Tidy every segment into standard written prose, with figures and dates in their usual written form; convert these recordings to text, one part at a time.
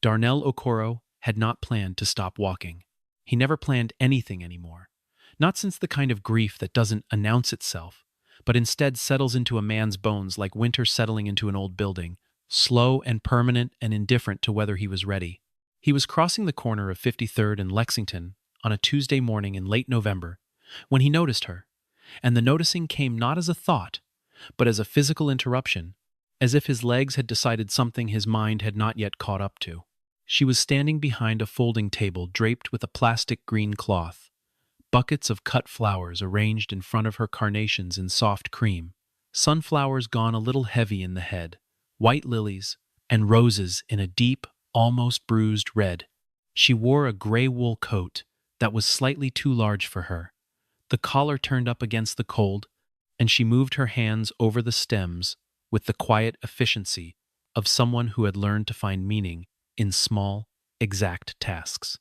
Darnell Okoro had not planned to stop walking. He never planned anything anymore. Not since the kind of grief that doesn't announce itself, but instead settles into a man's bones like winter settling into an old building, slow and permanent and indifferent to whether he was ready. He was crossing the corner of 53rd and Lexington on a Tuesday morning in late November when he noticed her, and the noticing came not as a thought, but as a physical interruption, as if his legs had decided something his mind had not yet caught up to. She was standing behind a folding table draped with a plastic green cloth, buckets of cut flowers arranged in front of her carnations in soft cream, sunflowers gone a little heavy in the head, white lilies, and roses in a deep, almost bruised red. She wore a gray wool coat that was slightly too large for her, the collar turned up against the cold, and she moved her hands over the stems with the quiet efficiency of someone who had learned to find meaning in small, exact tasks.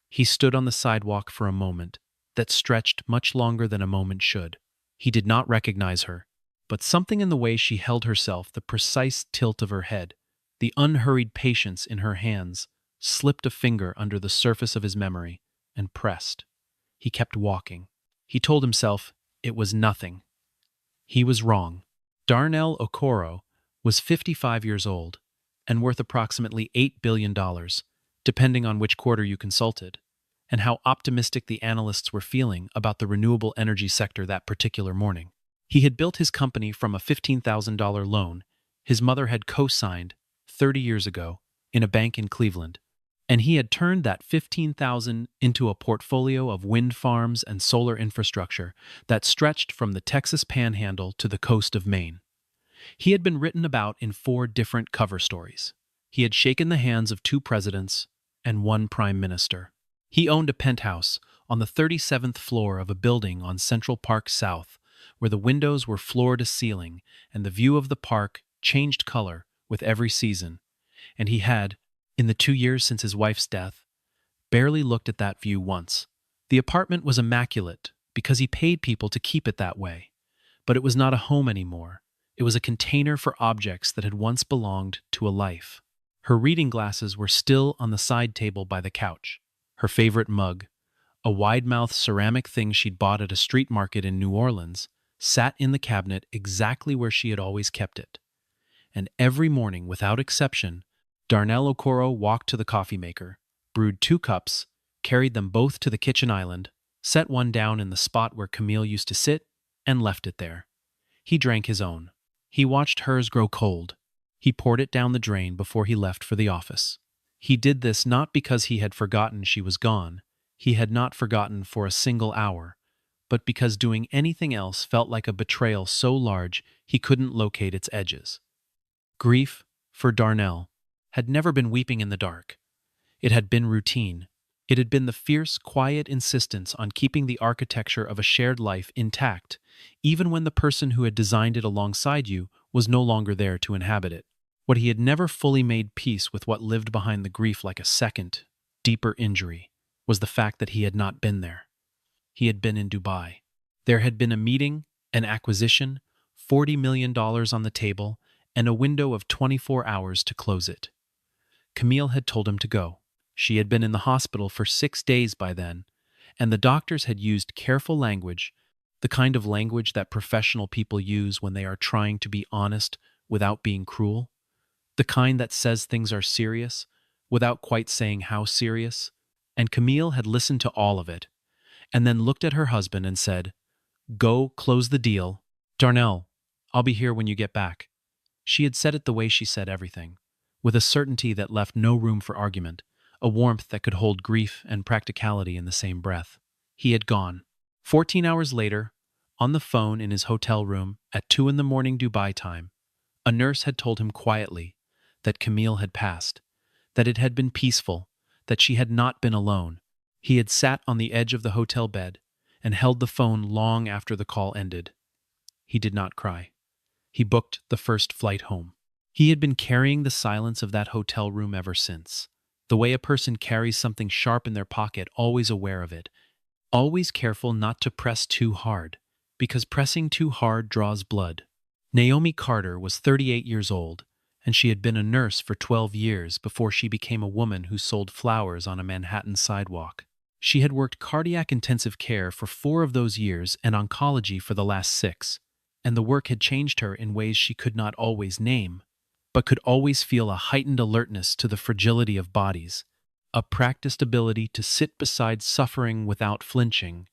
He stood on the sidewalk for a moment that stretched much longer than a moment should. He did not recognize her, but something in the way she held herself, the precise tilt of her head, the unhurried patience in her hands, slipped a finger under the surface of his memory and pressed. He kept walking. He told himself it was nothing. He was wrong. Darnell Okoro was 55 years old and worth approximately $8 billion, depending on which quarter you consulted, and how optimistic the analysts were feeling about the renewable energy sector that particular morning. He had built his company from a $15,000 loan his mother had co-signed 30 years ago in a bank in Cleveland, and he had turned that $15,000 into a portfolio of wind farms and solar infrastructure that stretched from the Texas Panhandle to the coast of Maine. He had been written about in 4 different cover stories. He had shaken the hands of 2 presidents and 1 prime minister. He owned a penthouse on the 37th floor of a building on Central Park South, where the windows were floor to ceiling and the view of the park changed color with every season. And he had, in the 2 years since his wife's death, barely looked at that view once. The apartment was immaculate because he paid people to keep it that way. But it was not a home anymore. It was a container for objects that had once belonged to a life. Her reading glasses were still on the side table by the couch. Her favorite mug, a wide-mouthed ceramic thing she'd bought at a street market in New Orleans, sat in the cabinet exactly where she had always kept it. And every morning, without exception, Darnell Okoro walked to the coffee maker, brewed 2 cups, carried them both to the kitchen island, set one down in the spot where Camille used to sit, and left it there. He drank his own. He watched hers grow cold. He poured it down the drain before he left for the office. He did this not because he had forgotten she was gone. He had not forgotten for a single hour, but because doing anything else felt like a betrayal so large he couldn't locate its edges. Grief, for Darnell, had never been weeping in the dark. It had been routine. It had been the fierce, quiet insistence on keeping the architecture of a shared life intact, even when the person who had designed it alongside you was no longer there to inhabit it. What he had never fully made peace with, what lived behind the grief like a second, deeper injury, was the fact that he had not been there. He had been in Dubai. There had been a meeting, an acquisition, $40 million on the table, and a window of 24 hours to close it. Camille had told him to go. She had been in the hospital for 6 days by then, and the doctors had used careful language, the kind of language that professional people use when they are trying to be honest without being cruel, the kind that says things are serious without quite saying how serious. And Camille had listened to all of it, and then looked at her husband and said, "Go close the deal. Darnell, I'll be here when you get back." She had said it the way she said everything, with a certainty that left no room for argument, a warmth that could hold grief and practicality in the same breath. He had gone. 14 hours later, on the phone in his hotel room at 2 in the morning Dubai time, a nurse had told him quietly that Camille had passed, that it had been peaceful, that she had not been alone. He had sat on the edge of the hotel bed and held the phone long after the call ended. He did not cry. He booked the first flight home. He had been carrying the silence of that hotel room ever since, the way a person carries something sharp in their pocket, always aware of it, always careful not to press too hard, because pressing too hard draws blood. Naomi Carter was 38 years old, and she had been a nurse for 12 years before she became a woman who sold flowers on a Manhattan sidewalk. She had worked cardiac intensive care for 4 of those years and oncology for the last 6, and the work had changed her in ways she could not always name, but could always feel a heightened alertness to the fragility of bodies, a practiced ability to sit beside suffering without flinching,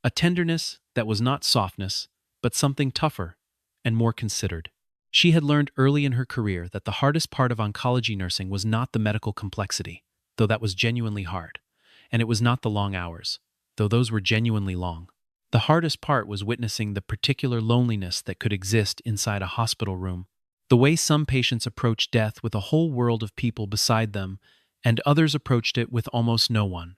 a tenderness that was not softness, but something tougher and more considered. She had learned early in her career that the hardest part of oncology nursing was not the medical complexity, though that was genuinely hard, and it was not the long hours, though those were genuinely long. The hardest part was witnessing the particular loneliness that could exist inside a hospital room, the way some patients approached death with a whole world of people beside them, and others approached it with almost no one,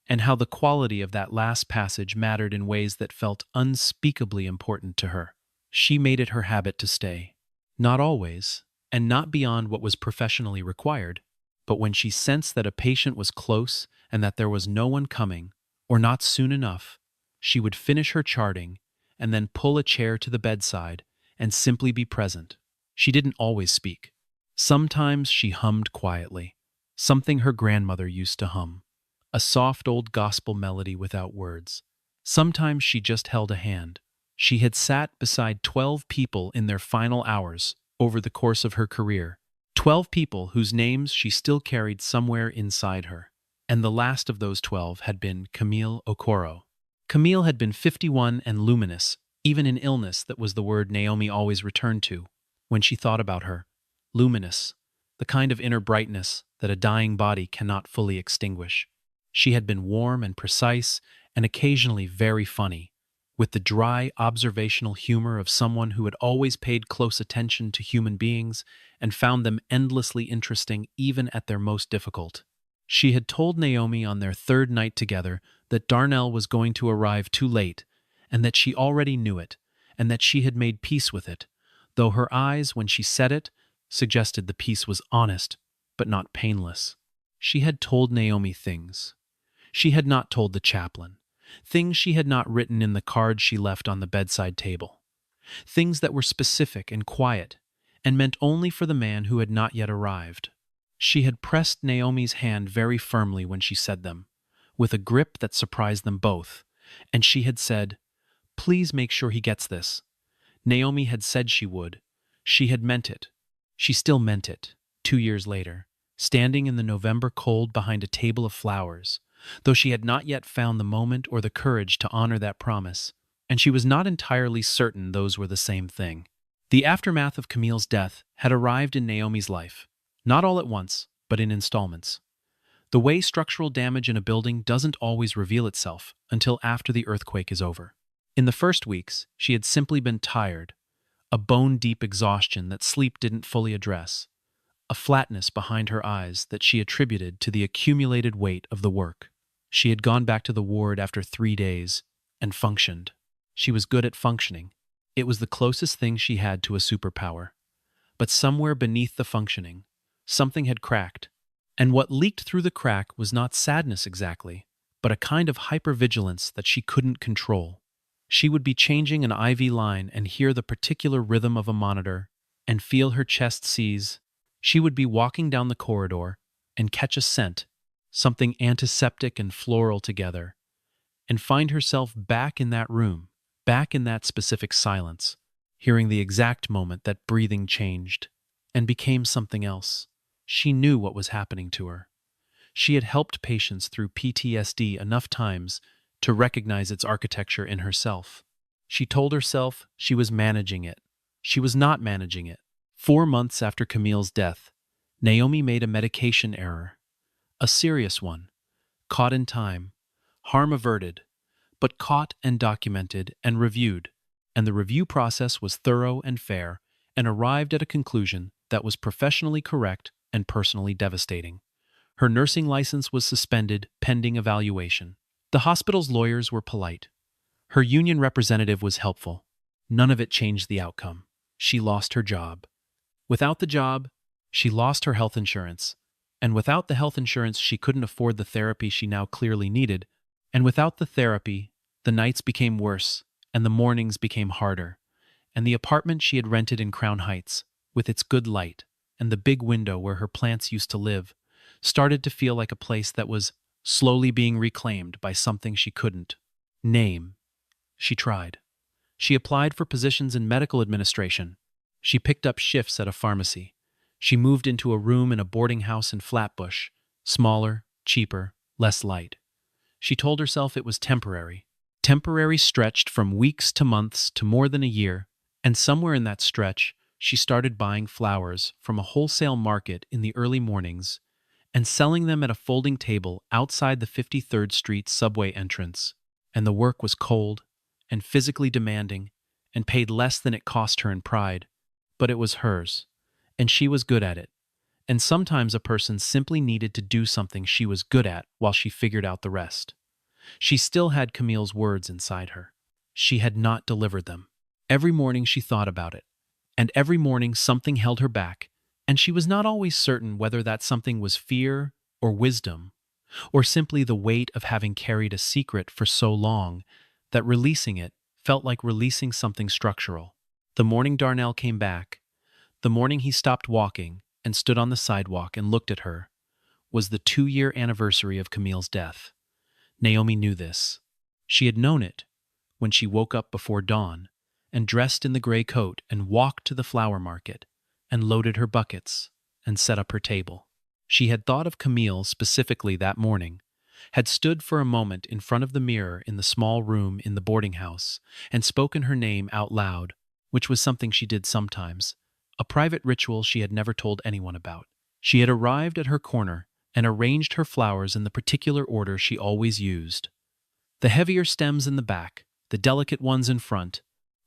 and how the quality of that last passage mattered in ways that felt unspeakably important to her. She made it her habit to stay. Not always, and not beyond what was professionally required, but when she sensed that a patient was close and that there was no one coming, or not soon enough, she would finish her charting and then pull a chair to the bedside and simply be present. She didn't always speak. Sometimes she hummed quietly, something her grandmother used to hum, a soft old gospel melody without words. Sometimes she just held a hand. She had sat beside 12 people in their final hours over the course of her career, 12 people whose names she still carried somewhere inside her. And the last of those 12 had been Camille Okoro. Camille had been 51 and luminous, even in illness. That was the word Naomi always returned to when she thought about her. Luminous, the kind of inner brightness that a dying body cannot fully extinguish. She had been warm and precise, and occasionally very funny, with the dry, observational humor of someone who had always paid close attention to human beings and found them endlessly interesting even at their most difficult. She had told Naomi on their 3rd night together that Darnell was going to arrive too late, and that she already knew it, and that she had made peace with it, though her eyes, when she said it, suggested the peace was honest, but not painless. She had told Naomi things she had not told the chaplain, things she had not written in the card she left on the bedside table, things that were specific and quiet, and meant only for the man who had not yet arrived. She had pressed Naomi's hand very firmly when she said them, with a grip that surprised them both, and she had said, "Please make sure he gets this." Naomi had said she would. She had meant it. She still meant it, 2 years later, standing in the November cold behind a table of flowers, though she had not yet found the moment or the courage to honor that promise, and she was not entirely certain those were the same thing. The aftermath of Camille's death had arrived in Naomi's life, not all at once, but in installments. The way structural damage in a building doesn't always reveal itself until after the earthquake is over. In the first weeks, she had simply been tired, a bone-deep exhaustion that sleep didn't fully address, a flatness behind her eyes that she attributed to the accumulated weight of the work. She had gone back to the ward after 3 days and functioned. She was good at functioning. It was the closest thing she had to a superpower. But somewhere beneath the functioning, something had cracked. And what leaked through the crack was not sadness exactly, but a kind of hypervigilance that she couldn't control. She would be changing an IV line and hear the particular rhythm of a monitor and feel her chest seize. She would be walking down the corridor and catch a scent, something antiseptic and floral together, and find herself back in that room, back in that specific silence, hearing the exact moment that breathing changed and became something else. She knew what was happening to her. She had helped patients through PTSD enough times to recognize its architecture in herself. She told herself she was managing it. She was not managing it. 4 months after Camille's death, Naomi made a medication error. A serious one. Caught in time. Harm averted. But caught and documented and reviewed. And the review process was thorough and fair and arrived at a conclusion that was professionally correct and personally devastating. Her nursing license was suspended pending evaluation. The hospital's lawyers were polite. Her union representative was helpful. None of it changed the outcome. She lost her job. Without the job, she lost her health insurance. And without the health insurance, she couldn't afford the therapy she now clearly needed. And without the therapy, the nights became worse, and the mornings became harder. And the apartment she had rented in Crown Heights, with its good light, and the big window where her plants used to live started to feel like a place that was slowly being reclaimed by something she couldn't name. She tried. She applied for positions in medical administration. She picked up shifts at a pharmacy. She moved into a room in a boarding house in Flatbush, smaller, cheaper, less light. She told herself it was temporary. Temporary stretched from weeks to months to more than a year, and somewhere in that stretch, she started buying flowers from a wholesale market in the early mornings and selling them at a folding table outside the 53rd Street subway entrance. And the work was cold and physically demanding and paid less than it cost her in pride, but it was hers, and she was good at it. And sometimes a person simply needed to do something she was good at while she figured out the rest. She still had Camille's words inside her. She had not delivered them. Every morning she thought about it, and every morning something held her back, and she was not always certain whether that something was fear or wisdom, or simply the weight of having carried a secret for so long that releasing it felt like releasing something structural. The morning Darnell came back, the morning he stopped walking and stood on the sidewalk and looked at her, was the 2-year anniversary of Camille's death. Naomi knew this. She had known it when she woke up before dawn and dressed in the gray coat and walked to the flower market and loaded her buckets and set up her table. She had thought of Camille specifically that morning, had stood for a moment in front of the mirror in the small room in the boarding house and spoken her name out loud, which was something she did sometimes, a private ritual she had never told anyone about. She had arrived at her corner and arranged her flowers in the particular order she always used. The heavier stems in the back, the delicate ones in front,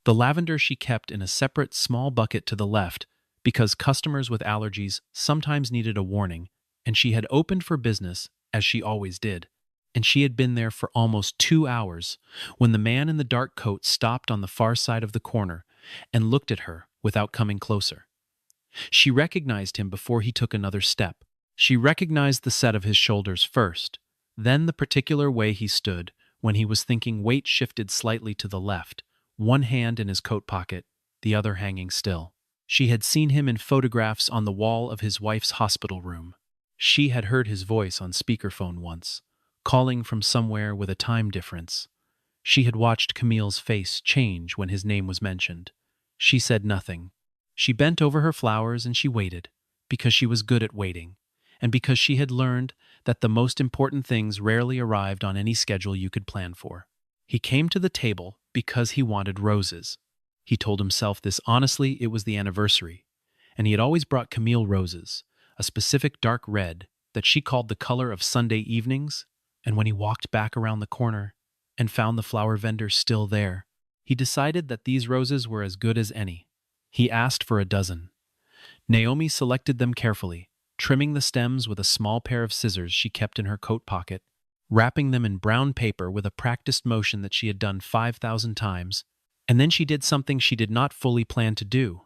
the lavender she kept in a separate small bucket to the left because customers with allergies sometimes needed a warning, and she had opened for business, as she always did, and she had been there for almost 2 hours when the man in the dark coat stopped on the far side of the corner and looked at her without coming closer. She recognized him before he took another step. She recognized the set of his shoulders first, then the particular way he stood when he was thinking weight shifted slightly to the left, one hand in his coat pocket, the other hanging still. She had seen him in photographs on the wall of his wife's hospital room. She had heard his voice on speakerphone once, calling from somewhere with a time difference. She had watched Camille's face change when his name was mentioned. She said nothing. She bent over her flowers and she waited, because she was good at waiting, and because she had learned that the most important things rarely arrived on any schedule you could plan for. He came to the table because he wanted roses. He told himself this honestly. It was the anniversary, and he had always brought Camille roses, a specific dark red that she called the color of Sunday evenings, and when he walked back around the corner and found the flower vendor still there, he decided that these roses were as good as any. He asked for a dozen. Naomi selected them carefully, trimming the stems with a small pair of scissors she kept in her coat pocket, wrapping them in brown paper with a practiced motion that she had done 5,000 times, and then she did something she did not fully plan to do.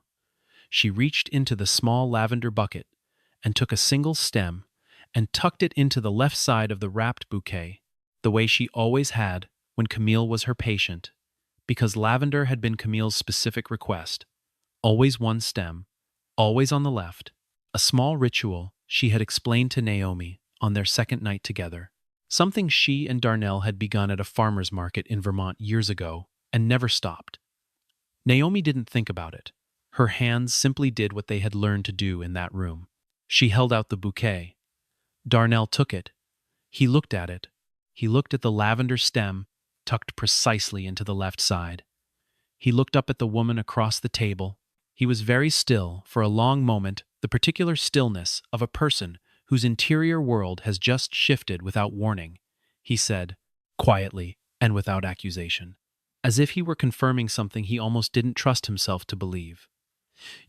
She reached into the small lavender bucket and took a single stem and tucked it into the left side of the wrapped bouquet, the way she always had when Camille was her patient, because lavender had been Camille's specific request. Always one stem, always on the left, a small ritual she had explained to Naomi on their second night together, something she and Darnell had begun at a farmer's market in Vermont years ago and never stopped. Naomi didn't think about it. Her hands simply did what they had learned to do in that room. She held out the bouquet. Darnell took it. He looked at it. He looked at the lavender stem tucked precisely into the left side. He looked up at the woman across the table. He was very still for a long moment, the particular stillness of a person whose interior world has just shifted without warning. He said, quietly and without accusation, as if he were confirming something he almost didn't trust himself to believe.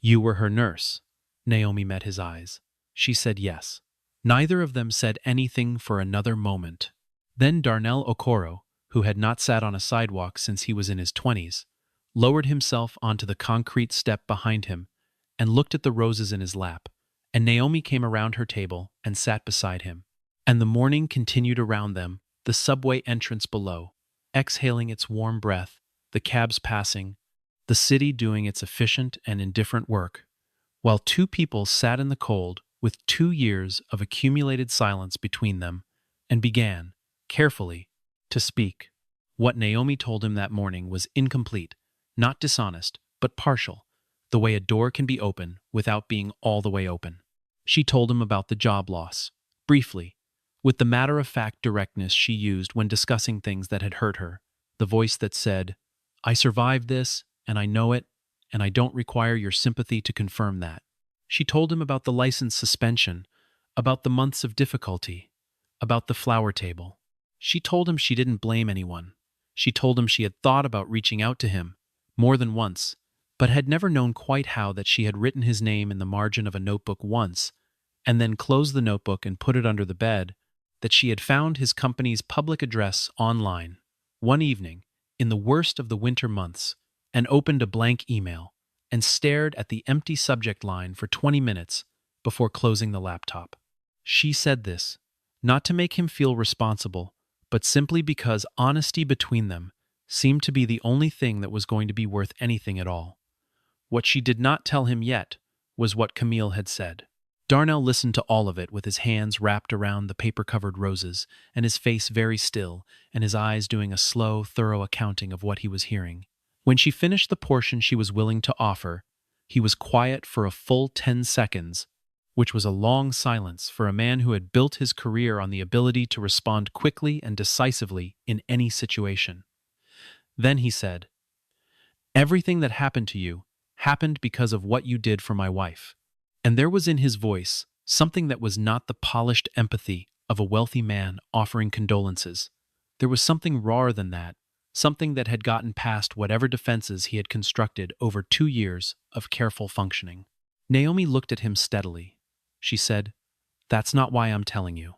"You were her nurse." Naomi met his eyes. She said yes. Neither of them said anything for another moment. Then Darnell Okoro, who had not sat on a sidewalk since he was in his 20s, lowered himself onto the concrete step behind him and looked at the roses in his lap, and Naomi came around her table and sat beside him. And the morning continued around them, the subway entrance below, exhaling its warm breath, the cabs passing, the city doing its efficient and indifferent work, while two people sat in the cold with 2 years of accumulated silence between them and began, carefully, to speak. What Naomi told him that morning was incomplete, not dishonest, but partial, the way a door can be open without being all the way open. She told him about the job loss, briefly, with the matter-of-fact directness she used when discussing things that had hurt her, the voice that said, "I survived this, and I know it, and I don't require your sympathy to confirm that." She told him about the license suspension, about the months of difficulty, about the flower table. She told him she didn't blame anyone. She told him she had thought about reaching out to him, more than once, but had never known quite how that she had written his name in the margin of a notebook once, and then closed the notebook and put it under the bed, that she had found his company's public address online, one evening, in the worst of the winter months, and opened a blank email, and stared at the empty subject line for 20 minutes before closing the laptop. She said this, not to make him feel responsible, but simply because honesty between them seemed to be the only thing that was going to be worth anything at all. What she did not tell him yet was what Camille had said. Darnell listened to all of it with his hands wrapped around the paper-covered roses, and his face very still, and his eyes doing a slow, thorough accounting of what he was hearing. When she finished the portion she was willing to offer, he was quiet for a full 10 seconds, which was a long silence for a man who had built his career on the ability to respond quickly and decisively in any situation. Then he said, "Everything that happened to you happened because of what you did for my wife." And there was in his voice something that was not the polished empathy of a wealthy man offering condolences. There was something rawer than that, something that had gotten past whatever defenses he had constructed over 2 years of careful functioning. Naomi looked at him steadily. She said, "That's not why I'm telling you."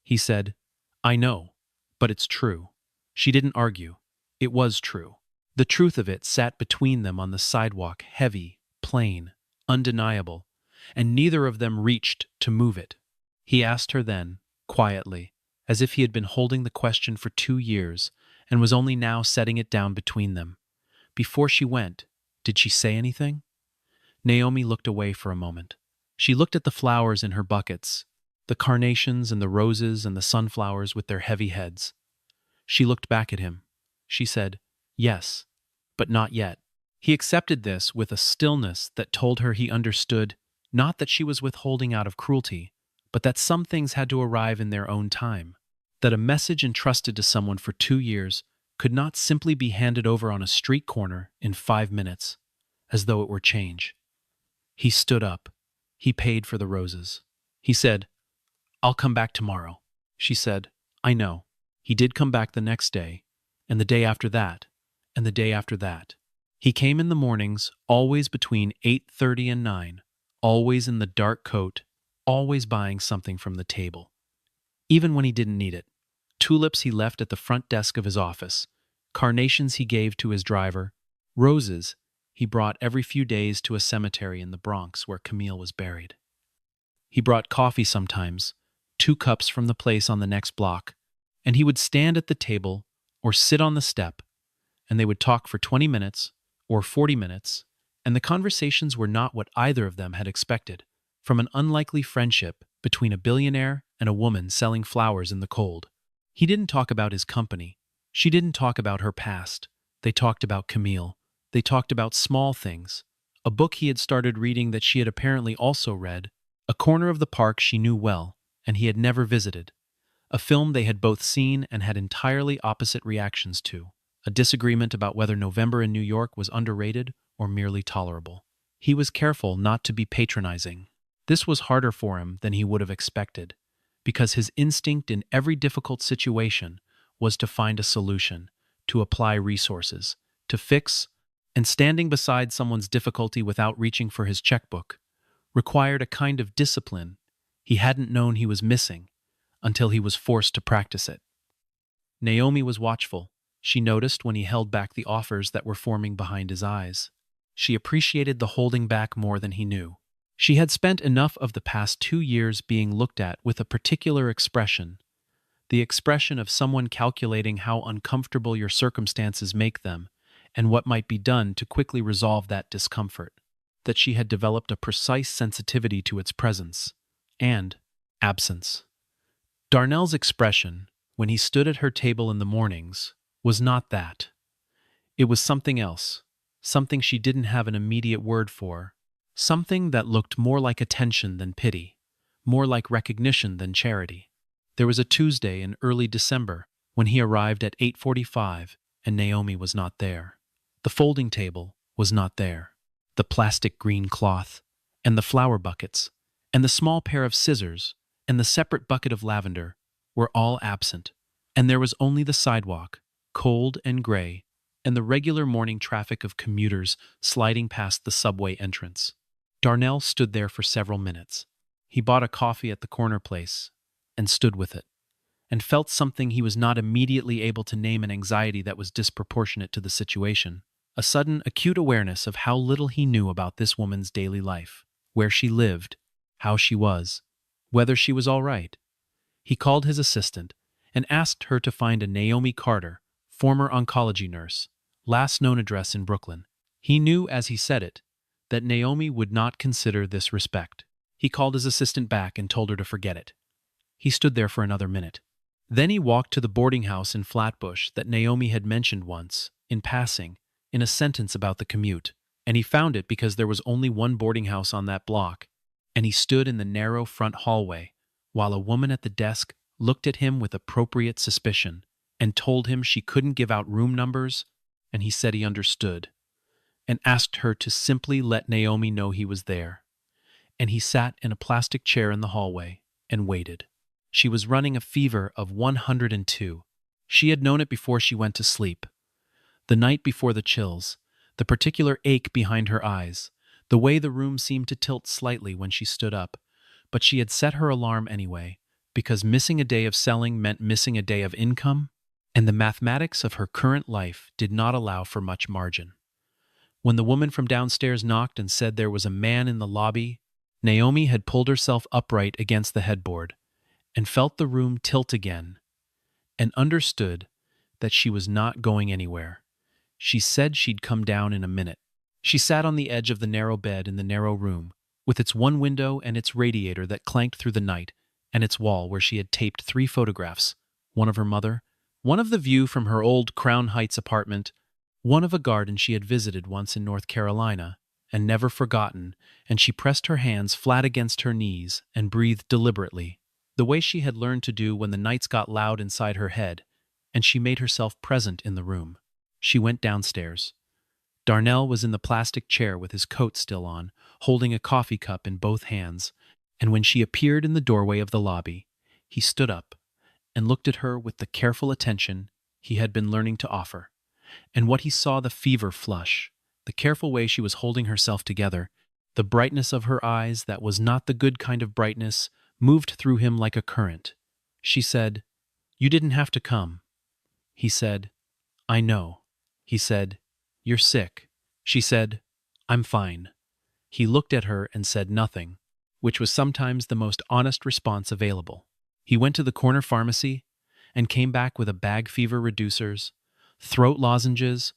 He said, "I know, but it's true." She didn't argue. It was true. The truth of it sat between them on the sidewalk, heavy, plain, undeniable, and neither of them reached to move it. He asked her then, quietly, as if he had been holding the question for 2 years and was only now setting it down between them. Before she went, did she say anything? Naomi looked away for a moment. She looked at the flowers in her buckets, the carnations and the roses and the sunflowers with their heavy heads. She looked back at him. She said, "Yes, but not yet." He accepted this with a stillness that told her he understood, not that she was withholding out of cruelty, but that some things had to arrive in their own time, that a message entrusted to someone for 2 years could not simply be handed over on a street corner in 5 minutes, as though it were change. He stood up. He paid for the roses. He said, "I'll come back tomorrow." She said, "I know." He did come back the next day, and the day after that, and the day after that. He came in the mornings, always between 8:30 and 9, always in the dark coat, always buying something from the table. Even when he didn't need it. Tulips he left at the front desk of his office, carnations he gave to his driver, roses he brought every few days to a cemetery in the Bronx where Camille was buried. He brought coffee sometimes, 2 cups from the place on the next block, and he would stand at the table or sit on the step, and they would talk for 20 minutes or 40 minutes, and the conversations were not what either of them had expected, from an unlikely friendship between a billionaire and a woman selling flowers in the cold. He didn't talk about his company. She didn't talk about her past. They talked about Camille. They talked about small things. A book he had started reading that she had apparently also read, a corner of the park she knew well and he had never visited, a film they had both seen and had entirely opposite reactions to, a disagreement about whether November in New York was underrated or merely tolerable. He was careful not to be patronizing. This was harder for him than he would have expected, because his instinct in every difficult situation was to find a solution, to apply resources, to fix, and standing beside someone's difficulty without reaching for his checkbook required a kind of discipline he hadn't known he was missing until he was forced to practice it. Naomi was watchful. She noticed when he held back the offers that were forming behind his eyes. She appreciated the holding back more than he knew. She had spent enough of the past 2 years being looked at with a particular expression, the expression of someone calculating how uncomfortable your circumstances make them and what might be done to quickly resolve that discomfort. that she had developed a precise sensitivity to its presence and absence. Darnell's expression, when he stood at her table in the mornings, was not that. It was something else, something she didn't have an immediate word for, something that looked more like attention than pity, more like recognition than charity. There was a Tuesday in early December when he arrived at 8:45 and Naomi was not there. The folding table was not there. The plastic green cloth, and the flower buckets, and the small pair of scissors, and the separate bucket of lavender were all absent, and there was only the sidewalk, cold and gray, and the regular morning traffic of commuters sliding past the subway entrance. Darnell stood there for several minutes. He bought a coffee at the corner place and stood with it, and felt something he was not immediately able to name, an anxiety that was disproportionate to the situation, a sudden acute awareness of how little he knew about this woman's daily life, where she lived, how she was, whether she was all right. He called his assistant and asked her to find a Naomi Carter, former oncology nurse, last known address in Brooklyn. He knew as he said it that Naomi would not consider this respect. He called his assistant back and told her to forget it. He stood there for another minute. Then he walked to the boarding house in Flatbush that Naomi had mentioned once, in passing, in a sentence about the commute, and he found it because there was only one boarding house on that block, and he stood in the narrow front hallway while a woman at the desk looked at him with appropriate suspicion and told him she couldn't give out room numbers, and he said he understood, and asked her to simply let Naomi know he was there. And he sat in a plastic chair in the hallway and waited. She was running a fever of 102. She had known it before she went to sleep. The night before the chills, the particular ache behind her eyes, the way the room seemed to tilt slightly when she stood up, but she had set her alarm anyway, because missing a day of selling meant missing a day of income, and the mathematics of her current life did not allow for much margin. When the woman from downstairs knocked and said there was a man in the lobby, Naomi had pulled herself upright against the headboard and felt the room tilt again, and understood that she was not going anywhere. She said she'd come down in a minute. She sat on the edge of the narrow bed in the narrow room, with its one window and its radiator that clanked through the night, and its wall where she had taped 3 photographs, one of her mother, one of the view from her old Crown Heights apartment, one of a garden she had visited once in North Carolina, and never forgotten, and she pressed her hands flat against her knees and breathed deliberately, the way she had learned to do when the nights got loud inside her head, and she made herself present in the room. She went downstairs. Darnell was in the plastic chair with his coat still on, holding a coffee cup in both hands, and when she appeared in the doorway of the lobby, he stood up and looked at her with the careful attention he had been learning to offer. And what he saw, the fever flush, the careful way she was holding herself together, the brightness of her eyes that was not the good kind of brightness, moved through him like a current. She said, "You didn't have to come." He said, "I know." He said, "You're sick." She said, "I'm fine." He looked at her and said nothing, which was sometimes the most honest response available. He went to the corner pharmacy and came back with a bag fever reducers, throat lozenges,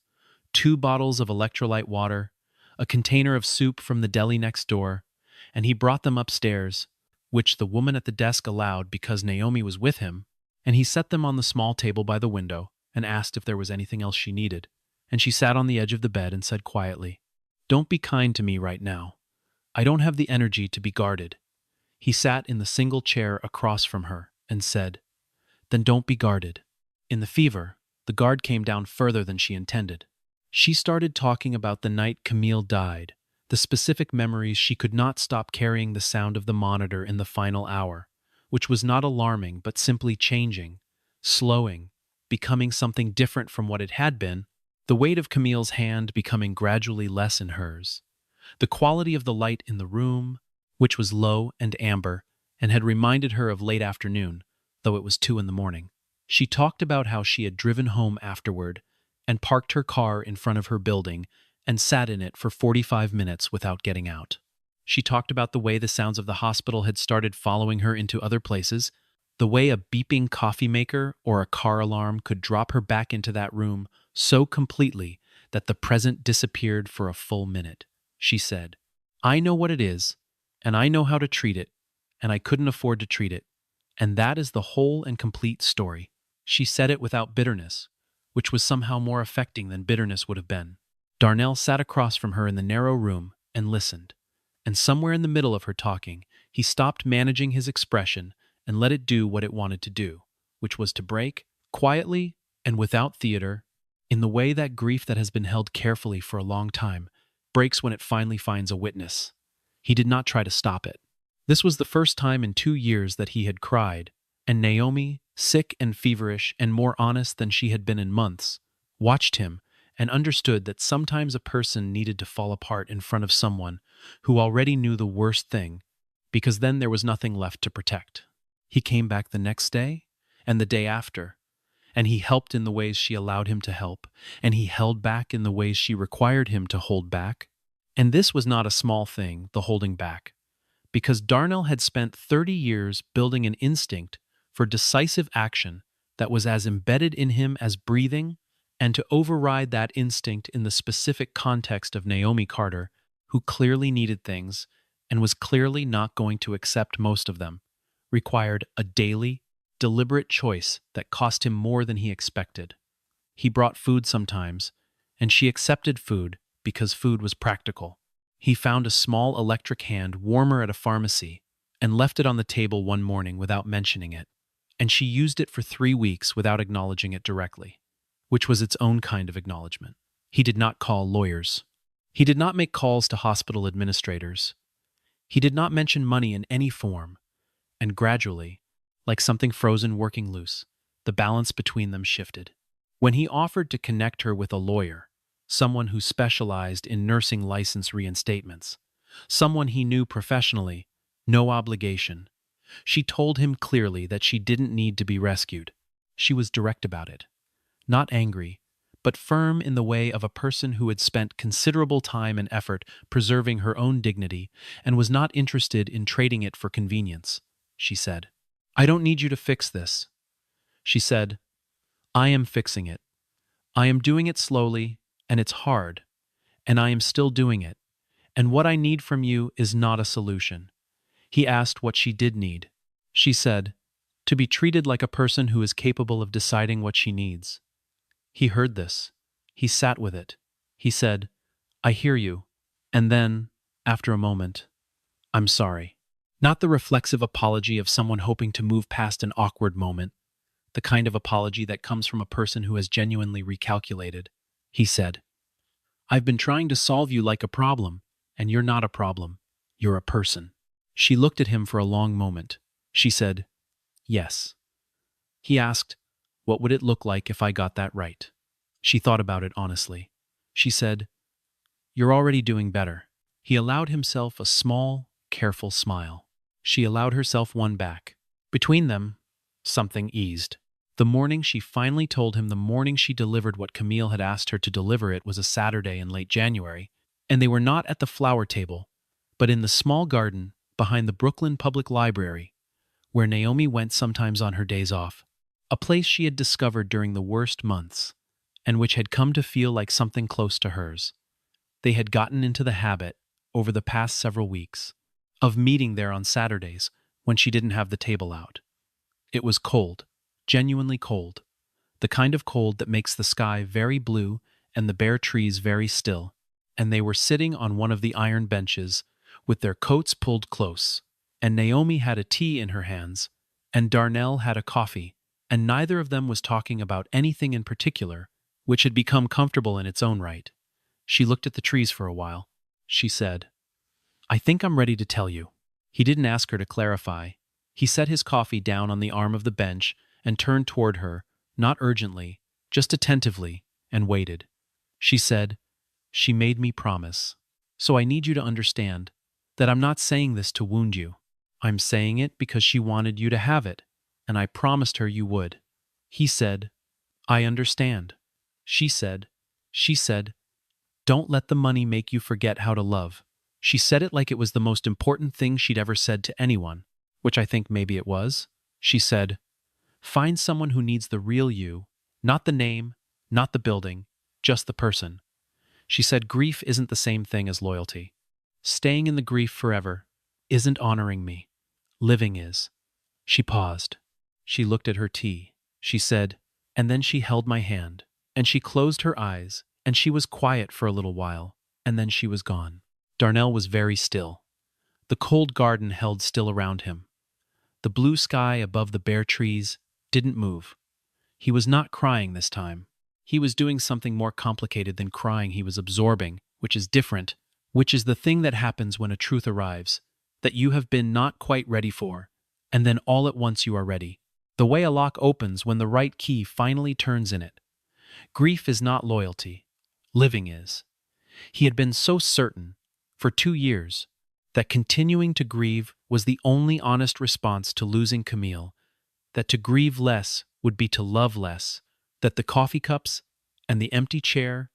2 bottles of electrolyte water, a container of soup from the deli next door, and he brought them upstairs, which the woman at the desk allowed because Naomi was with him, and he set them on the small table by the window and asked if there was anything else she needed. And she sat on the edge of the bed and said quietly, "Don't be kind to me right now. I don't have the energy to be guarded." He sat in the single chair across from her and said, "Then don't be guarded." In the fever, the guard came down further than she intended. She started talking about the night Camille died, the specific memories she could not stop carrying, the sound of the monitor in the final hour, which was not alarming but simply changing, slowing, becoming something different from what it had been, the weight of Camille's hand becoming gradually less in hers, the quality of the light in the room, which was low and amber, and had reminded her of late afternoon, though it was 2 in the morning. She talked about how she had driven home afterward and parked her car in front of her building and sat in it for 45 minutes without getting out. She talked about the way the sounds of the hospital had started following her into other places, the way a beeping coffee maker or a car alarm could drop her back into that room so completely that the present disappeared for a full minute. She said, I know what it is, and I know how to treat it, and I couldn't afford to treat it. And that is the whole and complete story. She said it without bitterness, which was somehow more affecting than bitterness would have been. Darnell sat across from her in the narrow room and listened. And somewhere in the middle of her talking, he stopped managing his expression and let it do what it wanted to do, which was to break, quietly and without theater, in the way that grief that has been held carefully for a long time breaks when it finally finds a witness. He did not try to stop it. This was the first time in 2 years that he had cried, and Naomi, sick and feverish and more honest than she had been in months, watched him and understood that sometimes a person needed to fall apart in front of someone who already knew the worst thing, because then there was nothing left to protect. He came back the next day and the day after, and he helped in the ways she allowed him to help, and he held back in the ways she required him to hold back. And this was not a small thing, the holding back, because Darnell had spent 30 years building an instinct for decisive action that was as embedded in him as breathing, and to override that instinct in the specific context of Naomi Carter, who clearly needed things and was clearly not going to accept most of them, required a daily, deliberate choice that cost him more than he expected. He brought food sometimes, and she accepted food because food was practical. He found a small electric hand warmer at a pharmacy and left it on the table one morning without mentioning it, and she used it for 3 weeks without acknowledging it directly, which was its own kind of acknowledgement. He did not call lawyers. He did not make calls to hospital administrators. He did not mention money in any form, and gradually, like something frozen working loose, the balance between them shifted. When he offered to connect her with a lawyer, someone who specialized in nursing license reinstatements, someone he knew professionally, no obligation, she told him clearly that she didn't need to be rescued. She was direct about it, not angry, but firm in the way of a person who had spent considerable time and effort preserving her own dignity and was not interested in trading it for convenience. She said, "I don't need you to fix this." She said, "I am fixing it. I am doing it slowly, and it's hard, and I am still doing it, and what I need from you is not a solution." He asked what she did need. She said, "To be treated like a person who is capable of deciding what she needs." He heard this. He sat with it. He said, "I hear you," and then, after a moment, "I'm sorry." Not the reflexive apology of someone hoping to move past an awkward moment, the kind of apology that comes from a person who has genuinely recalculated. He said, "I've been trying to solve you like a problem, and you're not a problem. You're a person." She looked at him for a long moment. She said, "Yes." He asked, "What would it look like if I got that right?" She thought about it honestly. She said, "You're already doing better." He allowed himself a small, careful smile. She allowed herself one back. Between them, something eased. The morning she finally told him, the morning she delivered what Camille had asked her to deliver, it was a Saturday in late January, and they were not at the flower table, but in the small garden behind the Brooklyn Public Library, where Naomi went sometimes on her days off, a place she had discovered during the worst months, and which had come to feel like something close to hers. They had gotten into the habit, over the past several weeks, of meeting there on Saturdays when she didn't have the table out. It was cold, genuinely cold, the kind of cold that makes the sky very blue and the bare trees very still, and they were sitting on one of the iron benches with their coats pulled close, and Naomi had a tea in her hands, and Darnell had a coffee, and neither of them was talking about anything in particular, which had become comfortable in its own right. She looked at the trees for a while. She said, "I think I'm ready to tell you." He didn't ask her to clarify. He set his coffee down on the arm of the bench and turned toward her, not urgently, just attentively, and waited. She said, "She made me promise. So I need you to understand that I'm not saying this to wound you. I'm saying it because she wanted you to have it, and I promised her you would." He said, "I understand." She said, "Don't let the money make you forget how to love." She said it like it was the most important thing she'd ever said to anyone, which I think maybe it was. She said, "Find someone who needs the real you, not the name, not the building, just the person." She said grief isn't the same thing as loyalty. Staying in the grief forever isn't honoring me. Living is. She paused. She looked at her tea. She said, and then she held my hand, and she closed her eyes, and she was quiet for a little while, and then she was gone. Darnell was very still. The cold garden held still around him. The blue sky above the bare trees didn't move. He was not crying this time. He was doing something more complicated than crying. He was absorbing, which is different, which is the thing that happens when a truth arrives, that you have been not quite ready for, and then all at once you are ready. The way a lock opens when the right key finally turns in it. Grief is not loyalty. Living is. He had been so certain, for 2 years, that continuing to grieve was the only honest response to losing Camille, that to grieve less would be to love less, that the coffee cups and the empty chair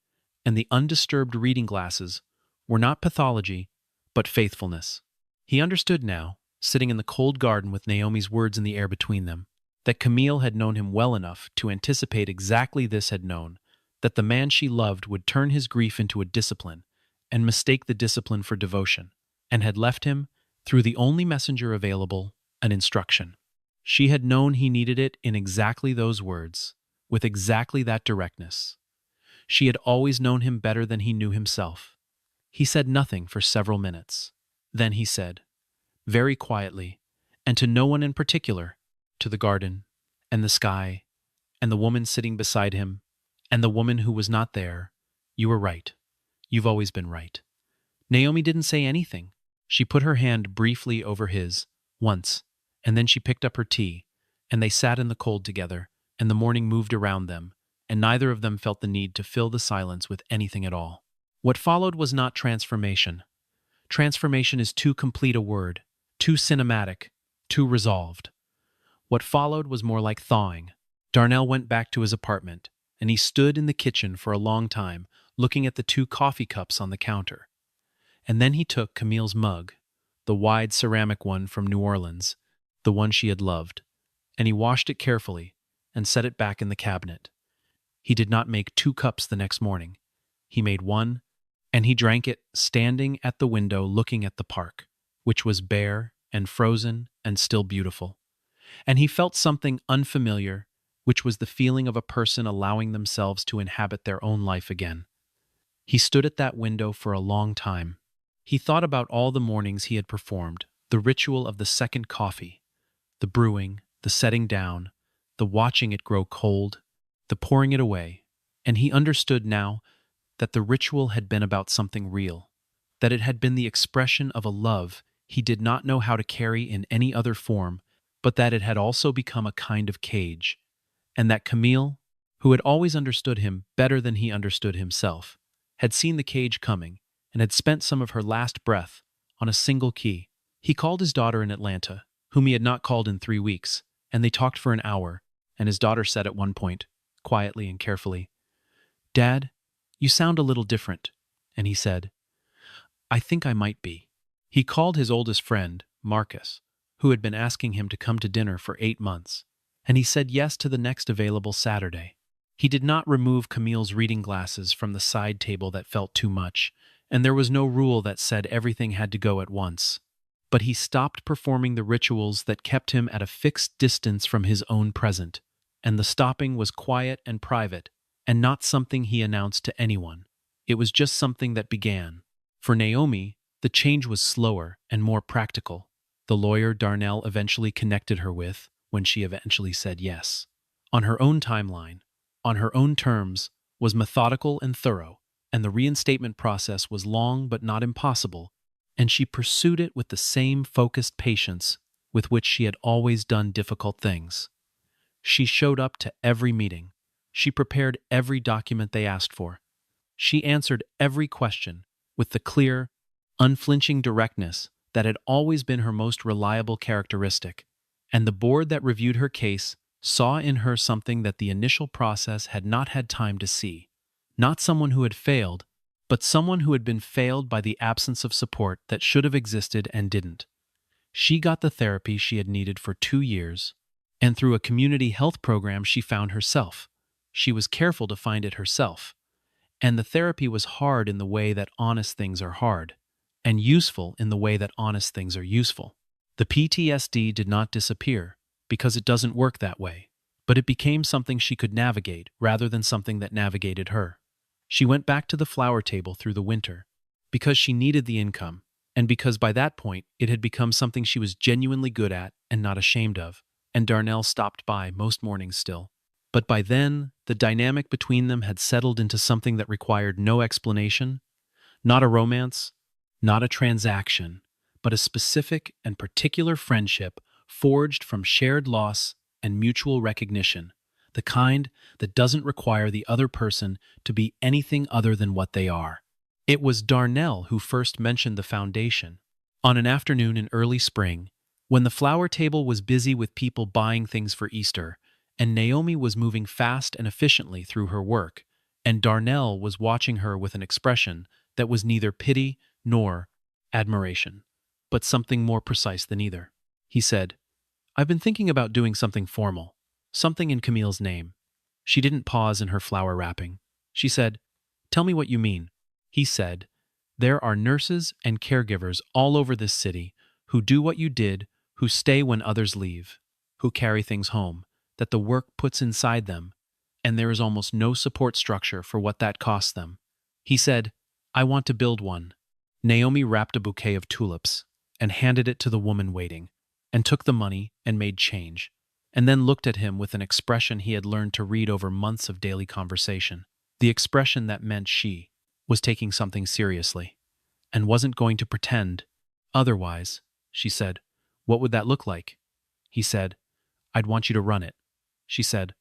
and the undisturbed reading glasses were not pathology, but faithfulness. He understood now, sitting in the cold garden with Naomi's words in the air between them, that Camille had known him well enough to anticipate exactly this, had known that the man she loved would turn his grief into a discipline and mistake the discipline for devotion, and had left him, through the only messenger available, an instruction. She had known he needed it in exactly those words, with exactly that directness. She had always known him better than he knew himself. He said nothing for several minutes. Then he said, very quietly, and to no one in particular, to the garden, and the sky, and the woman sitting beside him, and the woman who was not there, you were right. You've always been right. Naomi didn't say anything. She put her hand briefly over his, once, and then she picked up her tea, and they sat in the cold together, and the morning moved around them, and neither of them felt the need to fill the silence with anything at all. What followed was not transformation. Transformation is too complete a word, too cinematic, too resolved. What followed was more like thawing. Darnell went back to his apartment, and he stood in the kitchen for a long time, looking at the 2 coffee cups on the counter. And then he took Camille's mug, the wide ceramic one from New Orleans, the one she had loved, and he washed it carefully and set it back in the cabinet. He did not make 2 cups the next morning. He made 1, and he drank it standing at the window looking at the park, which was bare and frozen and still beautiful. And he felt something unfamiliar, which was the feeling of a person allowing themselves to inhabit their own life again. He stood at that window for a long time. He thought about all the mornings he had performed, the ritual of the second coffee, the brewing, the setting down, the watching it grow cold, the pouring it away, and he understood now that the ritual had been about something real, that it had been the expression of a love he did not know how to carry in any other form, but that it had also become a kind of cage, and that Camille, who had always understood him better than he understood himself, had seen the cage coming and had spent some of her last breath on a single key. He called his daughter in Atlanta, whom he had not called in 3 weeks, and they talked for an hour, and his daughter said at one point, quietly and carefully, "Dad, you sound a little different." And he said, "I think I might be." He called his oldest friend, Marcus, who had been asking him to come to dinner for 8 months, and he said yes to the next available Saturday. He did not remove Camille's reading glasses from the side table that felt too much, and there was no rule that said everything had to go at once. But he stopped performing the rituals that kept him at a fixed distance from his own present, and the stopping was quiet and private, and not something he announced to anyone. It was just something that began. For Naomi, the change was slower and more practical. The lawyer Darnell eventually connected her with, when she eventually said yes, on her own timeline, on her own terms, was methodical and thorough, and the reinstatement process was long but not impossible, and she pursued it with the same focused patience with which she had always done difficult things. She showed up to every meeting. She prepared every document they asked for. She answered every question with the clear, unflinching directness that had always been her most reliable characteristic, and the board that reviewed her case saw in her something that the initial process had not had time to see. Not someone who had failed, but someone who had been failed by the absence of support that should have existed and didn't. She got the therapy she had needed for 2 years, and through a community health program she found herself. She was careful to find it herself. And the therapy was hard in the way that honest things are hard. and useful in the way that honest things are useful. The PTSD did not disappear, because it doesn't work that way, but it became something she could navigate rather than something that navigated her. She went back to the flower table through the winter, because she needed the income, and because by that point it had become something she was genuinely good at and not ashamed of, and Darnell stopped by most mornings still. But by then, the dynamic between them had settled into something that required no explanation, not a romance, not a transaction, but a specific and particular friendship forged from shared loss and mutual recognition, the kind that doesn't require the other person to be anything other than what they are. It was Darnell who first mentioned the foundation. On an afternoon in early spring, when the flower table was busy with people buying things for Easter, and Naomi was moving fast and efficiently through her work, and Darnell was watching her with an expression that was neither pity nor admiration, but something more precise than either. He said, "I've been thinking about doing something formal, something in Camille's name." She didn't pause in her flower wrapping. She said, "Tell me what you mean." He said, "There are nurses and caregivers all over this city who do what you did, who stay when others leave, who carry things home that the work puts inside them, and there is almost no support structure for what that costs them." He said, "I want to build one." Naomi wrapped a bouquet of tulips and handed it to the woman waiting, and took the money and made change, and then looked at him with an expression he had learned to read over months of daily conversation, the expression that meant she was taking something seriously, and wasn't going to pretend otherwise. She said, "What would that look like?" He said, "I'd want you to run it." She said,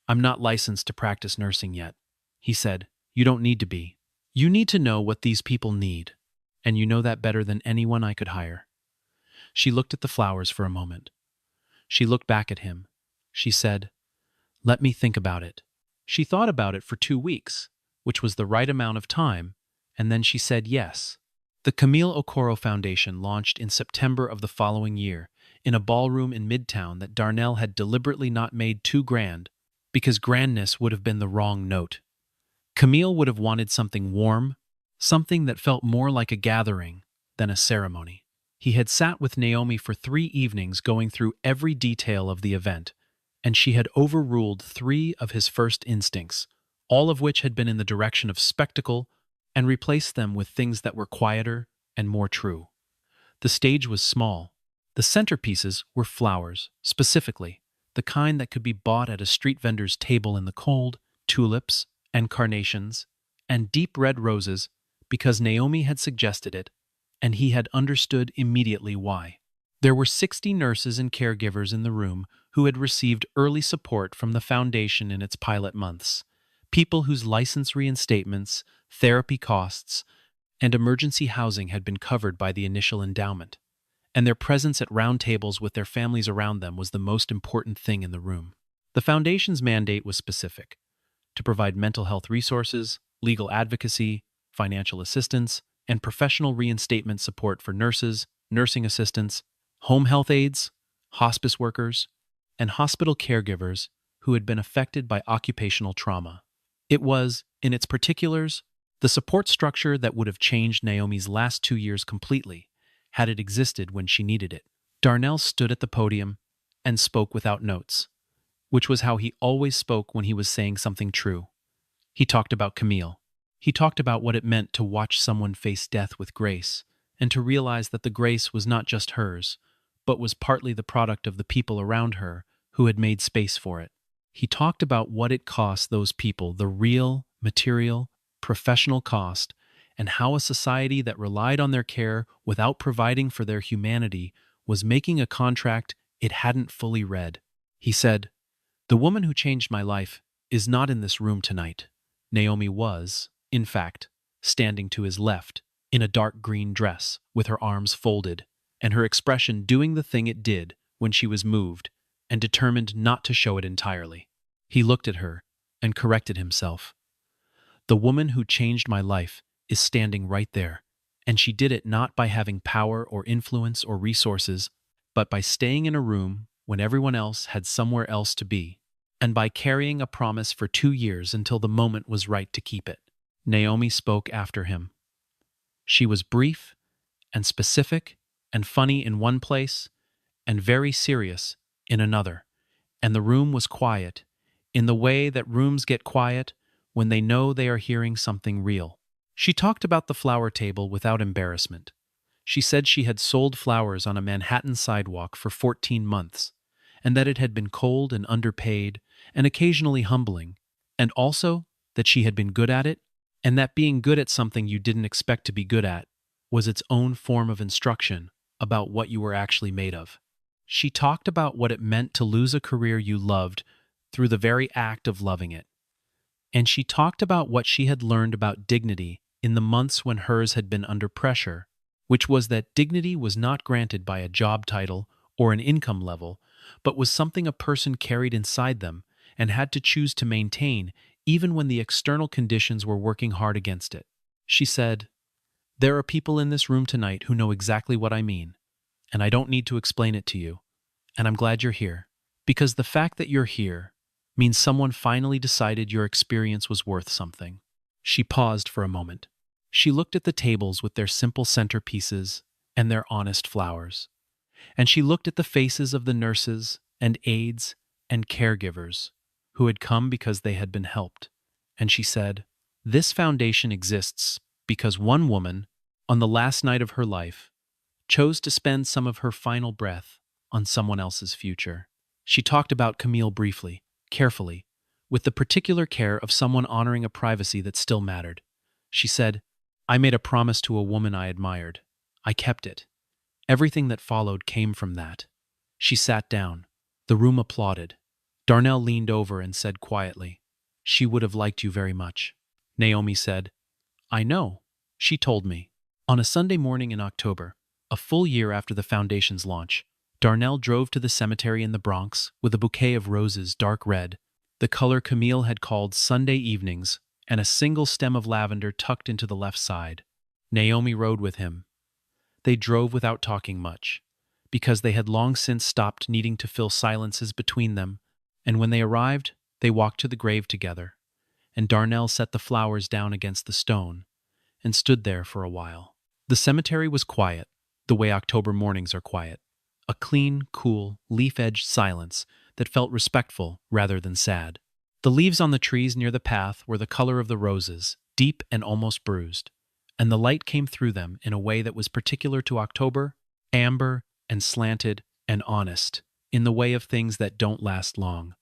"I'm not licensed to practice nursing yet." He said, "You don't need to be. You need to know what these people need, and you know that better than anyone I could hire." She looked at the flowers for a moment. She looked back at him. She said, "Let me think about it." She thought about it for 2 weeks, which was the right amount of time, and then she said yes. The Camille Okoro Foundation launched in September of the following year, in a ballroom in Midtown that Darnell had deliberately not made too grand, because grandness would have been the wrong note. Camille would have wanted something warm, something that felt more like a gathering than a ceremony. He had sat with Naomi for 3 evenings going through every detail of the event, and she had overruled 3 of his first instincts, all of which had been in the direction of spectacle, and replaced them with things that were quieter and more true. The stage was small. The centerpieces were flowers, specifically, the kind that could be bought at a street vendor's table in the cold, tulips and carnations, and deep red roses, because Naomi had suggested it, and he had understood immediately why. There were 60 nurses and caregivers in the room who had received early support from the foundation in its pilot months, people whose license reinstatements, therapy costs, and emergency housing had been covered by the initial endowment, and their presence at round tables with their families around them was the most important thing in the room. The foundation's mandate was specific: to provide mental health resources, legal advocacy, financial assistance, and professional reinstatement support for nurses, nursing assistants, home health aides, hospice workers, and hospital caregivers who had been affected by occupational trauma. It was, in its particulars, the support structure that would have changed Naomi's last 2 years completely, had it existed when she needed it. Darnell stood at the podium and spoke without notes, which was how he always spoke when he was saying something true. He talked about Camille. He talked about what it meant to watch someone face death with grace, and to realize that the grace was not just hers, but was partly the product of the people around her who had made space for it. He talked about what it cost those people, the real, material, professional cost, and how a society that relied on their care without providing for their humanity was making a contract it hadn't fully read. He said, "The woman who changed my life is not in this room tonight." Naomi was, in fact, standing to his left, in a dark green dress, with her arms folded, and her expression doing the thing it did when she was moved, and determined not to show it entirely. He looked at her and corrected himself. "The woman who changed my life is standing right there, and she did it not by having power or influence or resources, but by staying in a room when everyone else had somewhere else to be, and by carrying a promise for 2 years until the moment was right to keep it." Naomi spoke after him. She was brief and specific and funny in one place and very serious in another. And the room was quiet, in the way that rooms get quiet when they know they are hearing something real. She talked about the flower table without embarrassment. She said she had sold flowers on a Manhattan sidewalk for 14 months, and that it had been cold and underpaid and occasionally humbling, and also that she had been good at it, and that being good at something you didn't expect to be good at was its own form of instruction about what you were actually made of. She talked about what it meant to lose a career you loved through the very act of loving it. And she talked about what she had learned about dignity in the months when hers had been under pressure, which was that dignity was not granted by a job title or an income level, but was something a person carried inside them and had to choose to maintain even when the external conditions were working hard against it. She said, "There are people in this room tonight who know exactly what I mean, and I don't need to explain it to you, and I'm glad you're here, because the fact that you're here means someone finally decided your experience was worth something." She paused for a moment. She looked at the tables with their simple centerpieces and their honest flowers, and she looked at the faces of the nurses and aides and caregivers who had come because they had been helped, and she said, "This foundation exists because one woman, on the last night of her life, chose to spend some of her final breath on someone else's future." She talked about Camille briefly, carefully, with the particular care of someone honoring a privacy that still mattered. She said, "I made a promise to a woman I admired. I kept it. Everything that followed came from that." She sat down. The room applauded. Darnell leaned over and said quietly, "She would have liked you very much." Naomi said, "I know. She told me." On a Sunday morning in October, a full year after the Foundation's launch, Darnell drove to the cemetery in the Bronx with a bouquet of roses dark red, the color Camille had called Sunday evenings, and a single stem of lavender tucked into the left side. Naomi rode with him. They drove without talking much, because they had long since stopped needing to fill silences between them, and when they arrived, they walked to the grave together, and Darnell set the flowers down against the stone and stood there for a while. The cemetery was quiet, the way October mornings are quiet. A clean, cool, leaf-edged silence that felt respectful rather than sad. The leaves on the trees near the path were the color of the roses, deep and almost bruised, and the light came through them in a way that was particular to October, amber and slanted and honest, in the way of things that don't last long.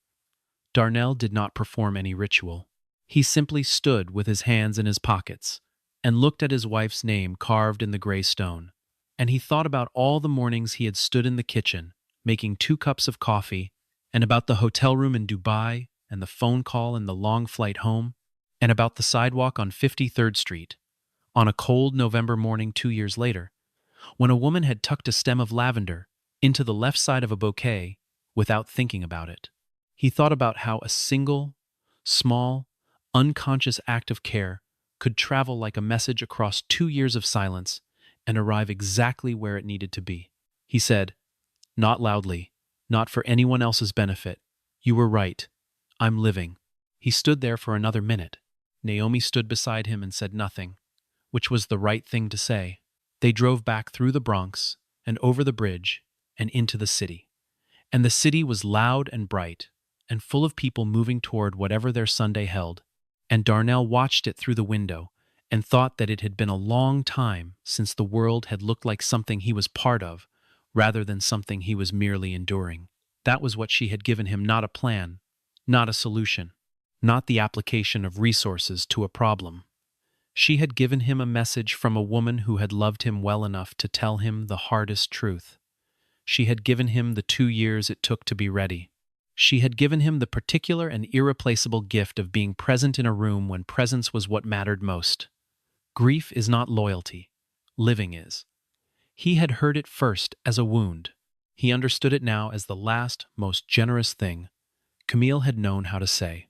Darnell did not perform any ritual. He simply stood with his hands in his pockets and looked at his wife's name carved in the gray stone. And he thought about all the mornings he had stood in the kitchen, making 2 cups of coffee, and about the hotel room in Dubai, and the phone call and the long flight home, and about the sidewalk on 53rd Street, on a cold November morning 2 years later, when a woman had tucked a stem of lavender into the left side of a bouquet without thinking about it. He thought about how a single, small, unconscious act of care could travel like a message across 2 years of silence and arrive exactly where it needed to be. He said, not loudly, not for anyone else's benefit, "You were right. I'm living." He stood there for another minute. Naomi stood beside him and said nothing, which was the right thing to say. They drove back through the Bronx and over the bridge and into the city. And the city was loud and bright and full of people moving toward whatever their Sunday held. And Darnell watched it through the window and thought that it had been a long time since the world had looked like something he was part of, rather than something he was merely enduring. That was what she had given him, not a plan, not a solution, not the application of resources to a problem. She had given him a message from a woman who had loved him well enough to tell him the hardest truth. She had given him the 2 years it took to be ready. She had given him the particular and irreplaceable gift of being present in a room when presence was what mattered most. Grief is not loyalty. Living is. He had heard it first as a wound. He understood it now as the last, most generous thing Camille had known how to say.